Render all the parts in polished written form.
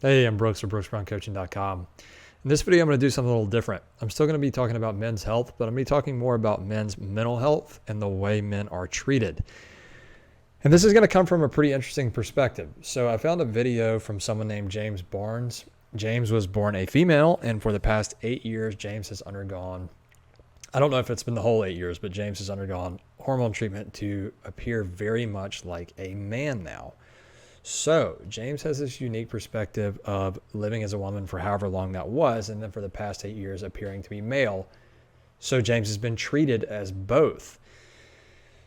Hey, I'm Brooks from BrooksBrownCoaching.com. In this video, I'm going to do something a little different. I'm still going to be talking about men's health, but I'm going to be talking more about men's mental health and the way men are treated. And this is going to come from a pretty interesting perspective. So I found a video from someone named James Barnes. James was born a female, and for the past 8 years, James has undergone, I don't know if it's been the whole 8 years, but James has undergone hormone treatment to appear very much like a man now. So James has this unique perspective of living as a woman for however long that was, and then for the past 8 years appearing to be male. So James has been treated as both.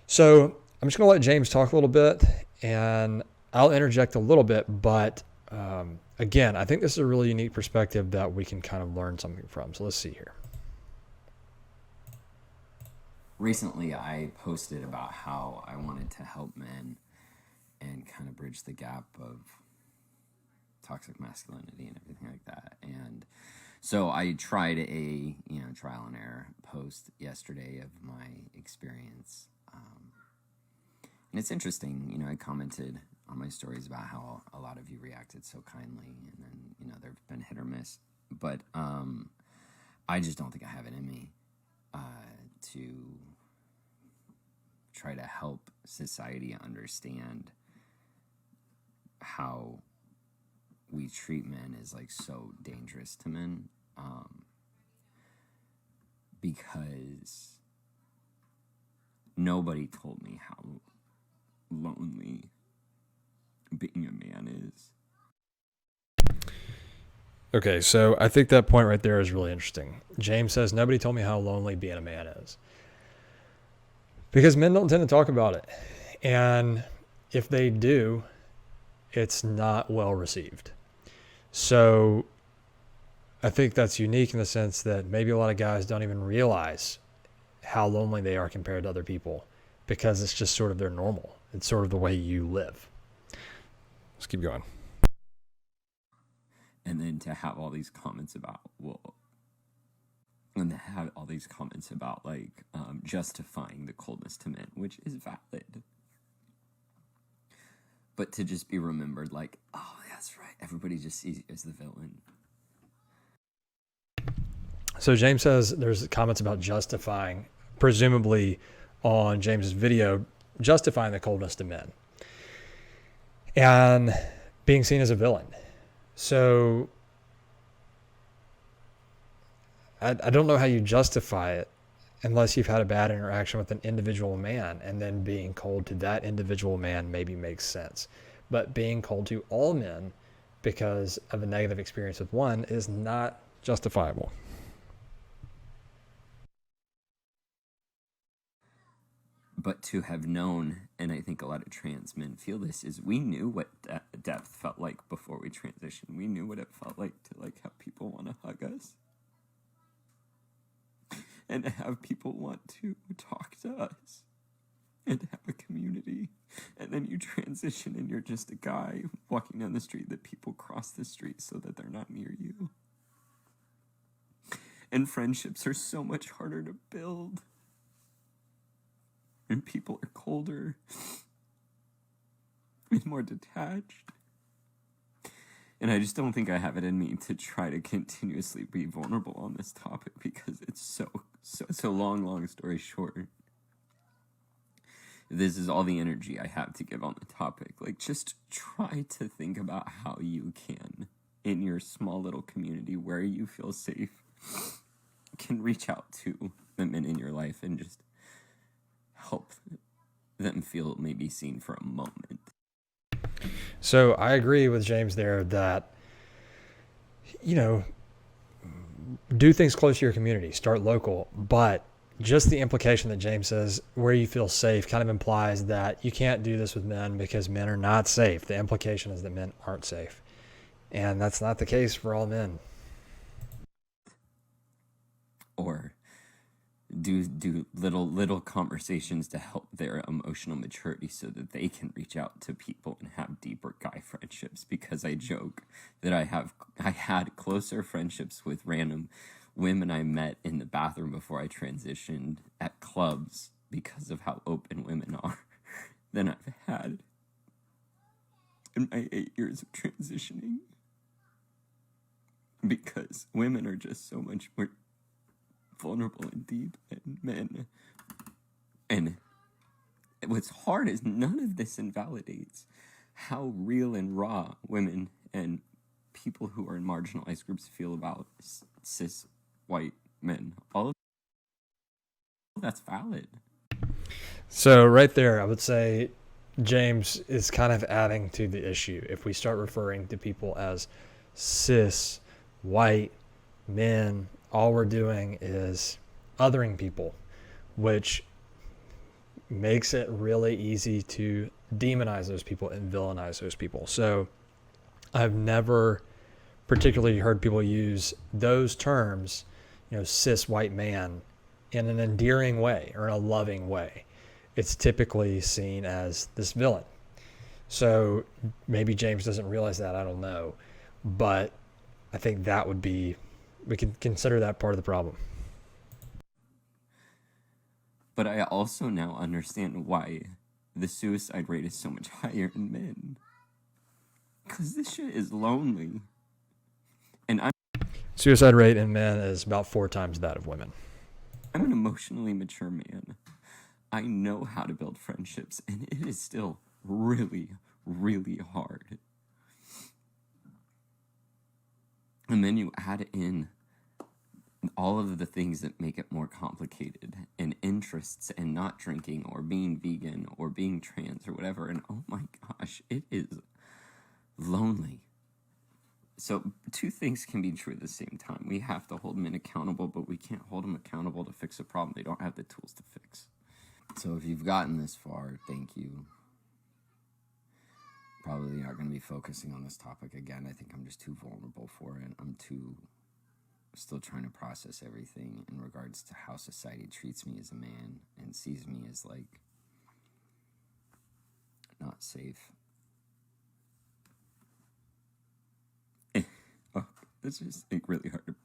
So I'm just going to let James talk a little bit, and I'll interject a little bit, but again, I think this is a really unique perspective that we can kind of learn something from. So let's see here. Recently, I posted about how I wanted to help men and kind of bridge the gap of toxic masculinity and everything like that. And so I tried a trial and error post yesterday of my experience. And it's interesting, I commented on my stories about how a lot of you reacted so kindly, and then, there have been hit or miss. But I just don't think I have it in me to try to help society understand how we treat men is like so dangerous to men, because nobody told me how lonely being a man is. Okay, so I think that point right there is really interesting. James says, nobody told me how lonely being a man is. Because men don't tend to talk about it. And if they do, it's not well received. So I think that's unique in the sense that maybe a lot of guys don't even realize how lonely they are compared to other people, because it's just sort of their normal. It's sort of the way you live. Let's keep going. And then to have all these comments about, justifying the coldness to men, which is valid. But to just be remembered like, oh, that's right, everybody just sees you as the villain. So James says there's comments about justifying, presumably on James's video, justifying the coldness to men and being seen as a villain. So I don't know how you justify it unless you've had a bad interaction with an individual man, and then being cold to that individual man maybe makes sense. But being cold to all men because of a negative experience with one is not justifiable. But to have known, and I think a lot of trans men feel this, is we knew what depth felt like before we transitioned. We knew what it felt like to have people want to hug us. And to have people want to talk to us. And to have a community. And then you transition and you're just a guy walking down the street that people cross the street so that they're not near you. And friendships are so much harder to build. And people are colder and more detached. And I just don't think I have it in me to try to continuously be vulnerable on this topic, because it's so long story short. This is all the energy I have to give on the topic. Just try to think about how you can, in your small little community where you feel safe, can reach out to the men in your life and just help them feel maybe seen for a moment. So I agree with James there that, do things close to your community, start local, but just the implication that James says where you feel safe kind of implies that you can't do this with men because men are not safe. The implication is that men aren't safe. And that's not the case for all men. Or do little conversations to help their emotional maturity so that they can reach out to people and have deeper guy friendships. Because I joke that I had closer friendships with random women I met in the bathroom before I transitioned at clubs because of how open women are than I've had in my 8 years of transitioning. because women are just so much more vulnerable and deep than men. And what's hard is none of this invalidates how real and raw women and people who are in marginalized groups feel about cis white men. All of that's valid. So right there, I would say James is kind of adding to the issue. If we start referring to people as cis, white, men, all we're doing is othering people, which makes it really easy to demonize those people and villainize those people. So I've never particularly heard people use those terms, cis white man, in an endearing way or in a loving way. It's typically seen as this villain. So maybe James doesn't realize that, I don't know. But I think that would be, we can consider that part of the problem. But I also now understand why the suicide rate is so much higher in men. Because this shit is lonely. And Suicide rate in men is about 4 times that of women. I'm an emotionally mature man. I know how to build friendships, and it is still really, really hard. And then you add in all of the things that make it more complicated, and interests, and not drinking, or being vegan, or being trans, or whatever, and oh my gosh, it is lonely. So 2 things can be true at the same time. We have to hold men accountable, but we can't hold them accountable to fix a problem they don't have the tools to fix. So if you've gotten this far, thank you. Probably not going to be focusing on this topic again. I think I'm just too vulnerable for it. I'm still trying to process everything in regards to how society treats me as a man and sees me as, like, not safe. It's just, like, really hard.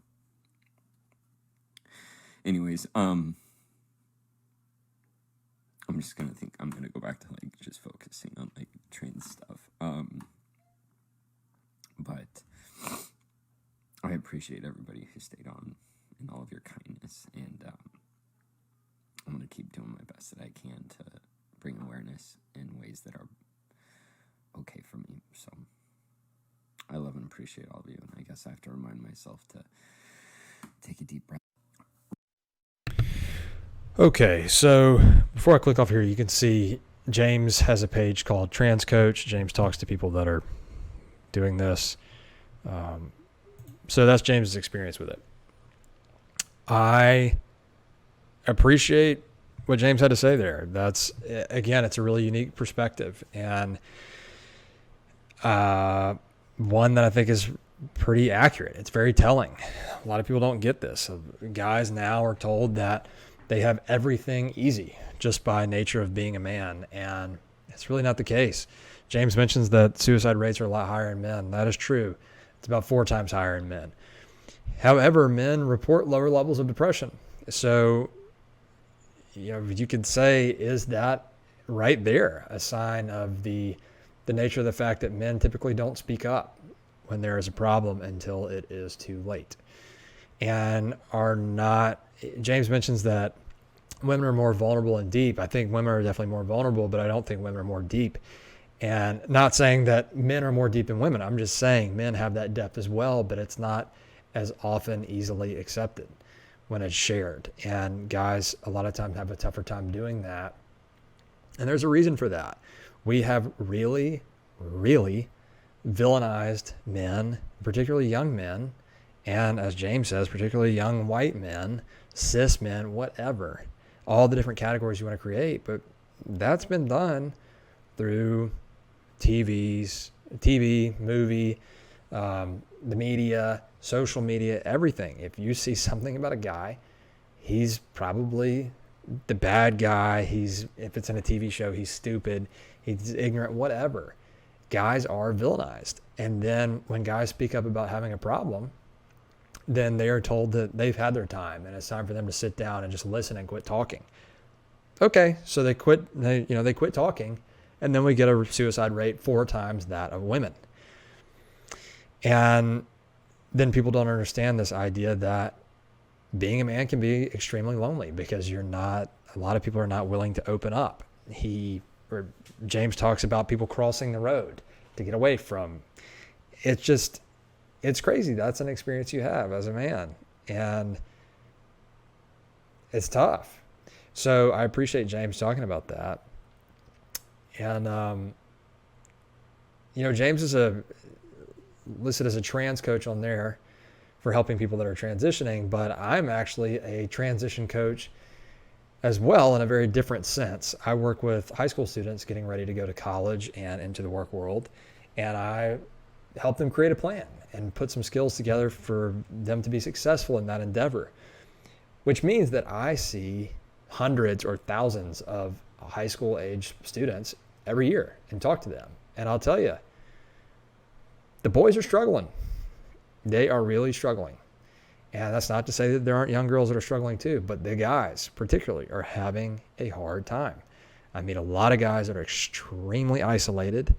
Anyways, I'm just gonna I'm gonna go back to, like, just focusing on, like, trans stuff. But I appreciate everybody who stayed on and all of your kindness, and I'm gonna keep doing my best that I can to bring awareness in ways that are okay for me. So I love and appreciate all of you, and I guess I have to remind myself to take a deep breath. Okay, so before I click off here, you can see James has a page called Trans Coach. James talks to people that are doing this. So that's James's experience with it. I appreciate what James had to say there. That's, again, it's a really unique perspective, and one that I think is pretty accurate. It's very telling. A lot of people don't get this. Guys now are told that they have everything easy just by nature of being a man, and it's really not the case. James mentions that suicide rates are a lot higher in men. That is true. It's about 4 times higher in men. However, men report lower levels of depression. So, you could say, is that right there a sign of the nature of the fact that men typically don't speak up when there is a problem until it is too late, and are not. James mentions that women are more vulnerable and deep. I think women are definitely more vulnerable, but I don't think women are more deep. And not saying that men are more deep than women. I'm just saying men have that depth as well, but it's not as often easily accepted when it's shared. And guys a lot of times have a tougher time doing that. And there's a reason for that. We have really, really villainized men, particularly young men, and as James says, particularly young white men, cis men, whatever, all the different categories you want to create. But that's been done through TV, movie, the media, social media, everything. If you see something about a guy, he's probably the bad guy. If it's in a TV show, he's stupid, he's ignorant, whatever. Guys are villainized. And then when guys speak up about having a problem, then they are told that they've had their time and it's time for them to sit down and just listen and quit talking. Okay, so they quit talking, and then we get a suicide rate 4 times that of women. And then people don't understand this idea that being a man can be extremely lonely because a lot of people are not willing to open up. James talks about people crossing the road to get away from. It's crazy. That's an experience you have as a man, and it's tough. So I appreciate James talking about that. And, James is listed as a trans coach on there for helping people that are transitioning, but I'm actually a transition coach as well in a very different sense. I work with high school students getting ready to go to college and into the work world, and I help them create a plan and put some skills together for them to be successful in that endeavor, which means that I see hundreds or thousands of high school age students every year and talk to them. And I'll tell you, the boys are struggling. They are really struggling. And that's not to say that there aren't young girls that are struggling too, but the guys particularly are having a hard time. I meet a lot of guys that are extremely isolated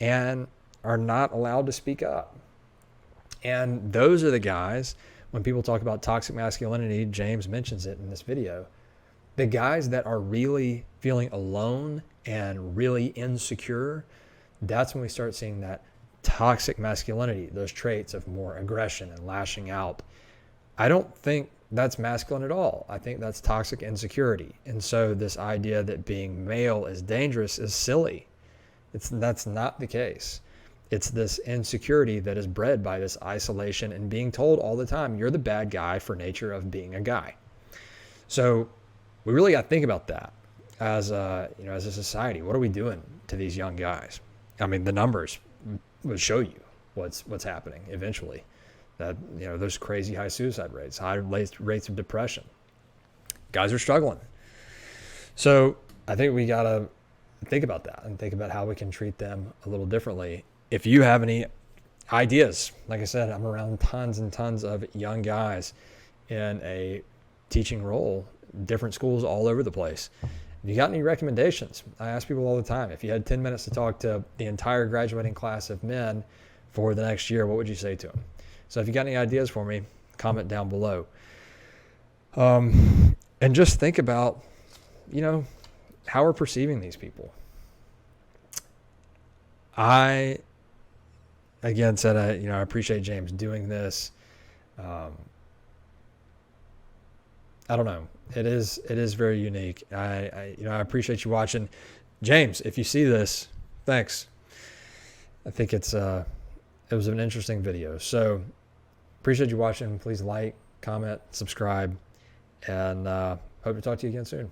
and are not allowed to speak up. And those are the guys, when people talk about toxic masculinity, James mentions it in this video, the guys that are really feeling alone and really insecure, that's when we start seeing that toxic masculinity, those traits of more aggression and lashing out. I don't think that's masculine at all. I think that's toxic insecurity. And so this idea that being male is dangerous is silly. That's not the case. It's this insecurity that is bred by this isolation and being told all the time, you're the bad guy for nature of being a guy. So we really got to think about that as a society. What are we doing to these young guys? I mean, the numbers will show you what's happening eventually. That, there's crazy high suicide rates, high rates of depression. Guys are struggling. So I think we got to think about that and think about how we can treat them a little differently. If you have any ideas, like I said, I'm around tons and tons of young guys in a teaching role, different schools all over the place. If you got any recommendations, I ask people all the time, if you had 10 minutes to talk to the entire graduating class of men for the next year, what would you say to them? So if you got any ideas for me, comment down below. And just think about, how we're perceiving these people. I, again, said, I appreciate James doing this. I don't know. It is very unique. I appreciate you watching. James, if you see this, thanks. I think it was an interesting video. So appreciate you watching. Please like, comment, subscribe, and hope to talk to you again soon.